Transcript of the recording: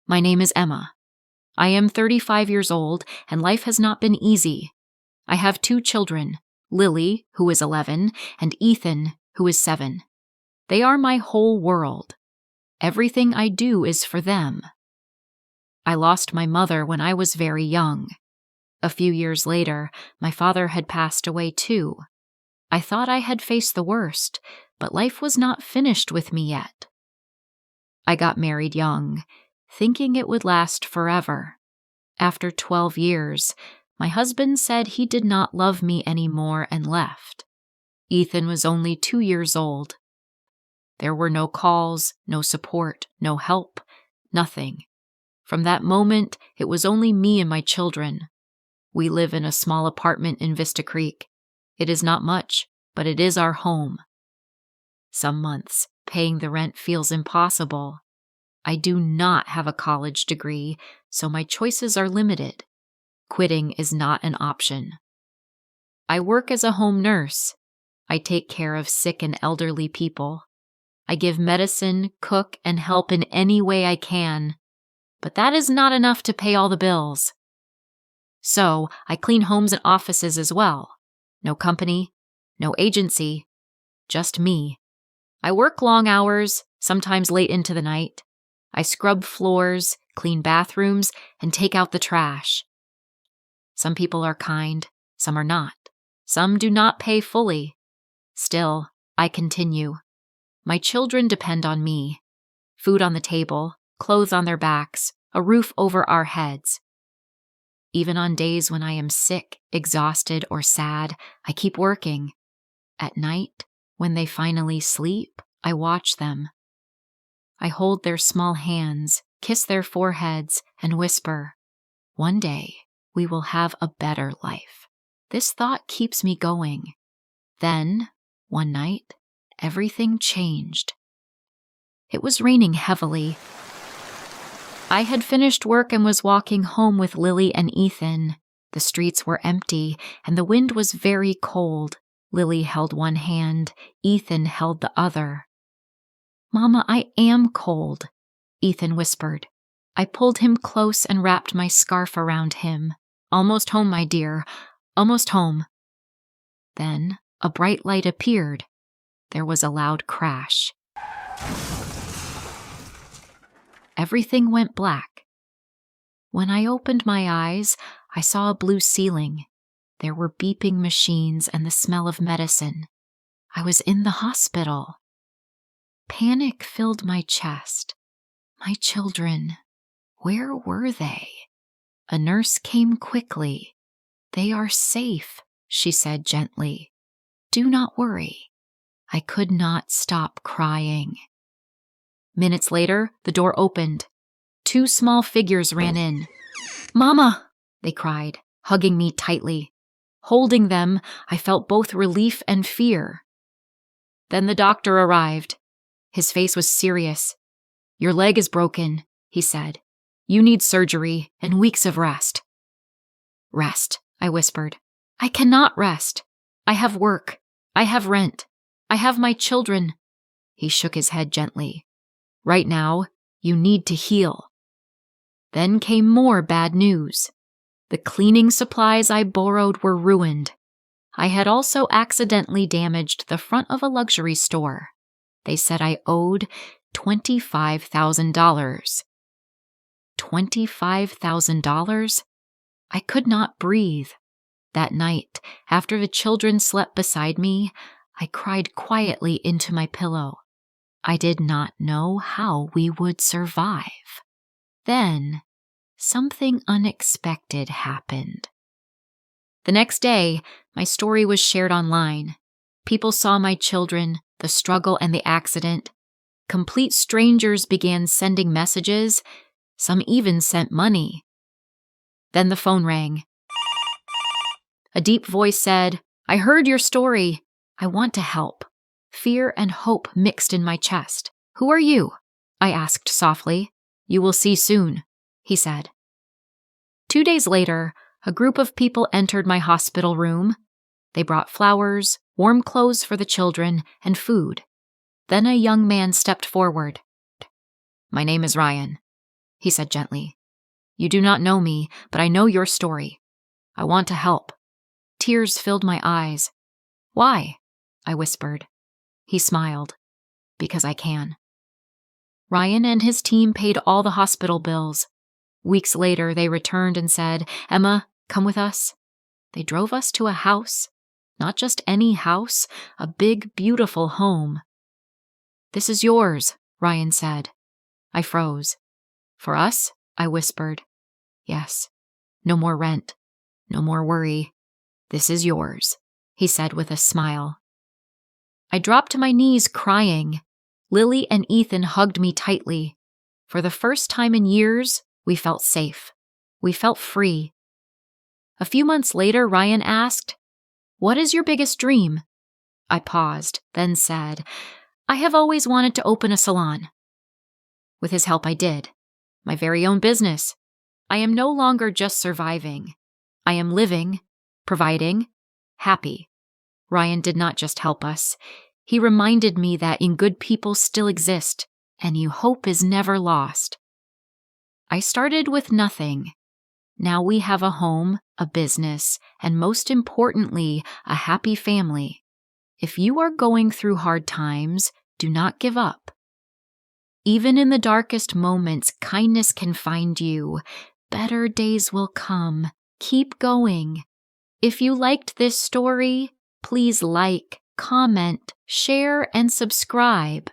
My name is Emma. I am 35 years old, and life has not been easy. I have 2 children, Lily, who is 11, and Ethan, who is 7. They are my whole world. Everything I do is for them. I lost my mother when I was very young. A few years later, my father had passed away too. I thought I had faced the worst, but life was not finished with me yet. I got married young, thinking it would last forever. After 12 years, my husband said he did not love me anymore and left. Ethan was only 2 years old. There were no calls, no support, no help, nothing. From that moment, it was only me and my children. We live in a small apartment in Vista Creek. It is not much, but it is our home. Some months, paying the rent feels impossible. I do not have a college degree, so my choices are limited. Quitting is not an option. I work as a home nurse. I take care of sick and elderly people. I give medicine, cook, and help in any way I can. But that is not enough to pay all the bills. So, I clean homes and offices as well. No company, no agency, just me. I work long hours, sometimes late into the night. I scrub floors, clean bathrooms, and take out the trash. Some people are kind, some are not. Some do not pay fully. Still, I continue. My children depend on me. Food on the table, clothes on their backs, a roof over our heads. Even on days when I am sick, exhausted, or sad, I keep working. At night, when they finally sleep, I watch them. I hold their small hands, kiss their foreheads, and whisper, "One day, we will have a better life." This thought keeps me going. Then, one night, everything changed. It was raining heavily. I had finished work and was walking home with Lily and Ethan. The streets were empty, and the wind was very cold. Lily held one hand, Ethan held the other. "Mama, I am cold," Ethan whispered. I pulled him close and wrapped my scarf around him. "Almost home, my dear, almost home." Then a bright light appeared. There was a loud crash. Everything went black. When I opened my eyes, I saw a blue ceiling. There were beeping machines and the smell of medicine. I was in the hospital. Panic filled my chest. My children, where were they? A nurse came quickly. "They are safe," she said gently. "Do not worry." I could not stop crying. Minutes later, the door opened. 2 small figures ran in. "Mama!" they cried, hugging me tightly. Holding them, I felt both relief and fear. Then the doctor arrived. His face was serious. "Your leg is broken," he said. "You need surgery and weeks of rest." "Rest," I whispered. "I cannot rest. I have work. I have rent. I have my children." He shook his head gently. "Right now, you need to heal." Then came more bad news. The cleaning supplies I borrowed were ruined. I had also accidentally damaged the front of a luxury store. They said I owed $25,000. $25,000? I could not breathe. That night, after the children slept beside me, I cried quietly into my pillow. I did not know how we would survive. Then, something unexpected happened. The next day, my story was shared online. People saw my children, the struggle and the accident. Complete strangers began sending messages. Some even sent money. Then the phone rang. A deep voice said, "I heard your story. I want to help." Fear and hope mixed in my chest. "Who are you?" I asked softly. "You will see soon," he said. 2 days later, a group of people entered my hospital room. They brought flowers, warm clothes for the children, and food. Then a young man stepped forward. "My name is Ryan. he said gently. You do not know me, but I know your story. I want to help. Tears filled my eyes. Why? I whispered. He smiled. Because I can. Ryan and his team paid all the hospital bills. Weeks later, they returned and said, Emma, come with us. They drove us to a house. Not just any house, a big, beautiful home. This is yours, Ryan said. I froze. For us? I whispered. Yes. No more rent. No more worry. This is yours, he said with a smile. I dropped to my knees crying. Lily and Ethan hugged me tightly. For the first time in years, we felt safe. We felt free. A few months later, Ryan asked, What is your biggest dream? I paused, then said, I have always wanted to open a salon. With his help, I did. My very own business. I am no longer just surviving. I am living, providing, happy. Ryan did not just help us. He reminded me that good people still exist, and hope is never lost. I started with nothing. Now we have a home, a business, and most importantly, a happy family. If you are going through hard times, do not give up. Even in the darkest moments, kindness can find you. Better days will come. Keep going. If you liked this story, please like, comment, share, and subscribe.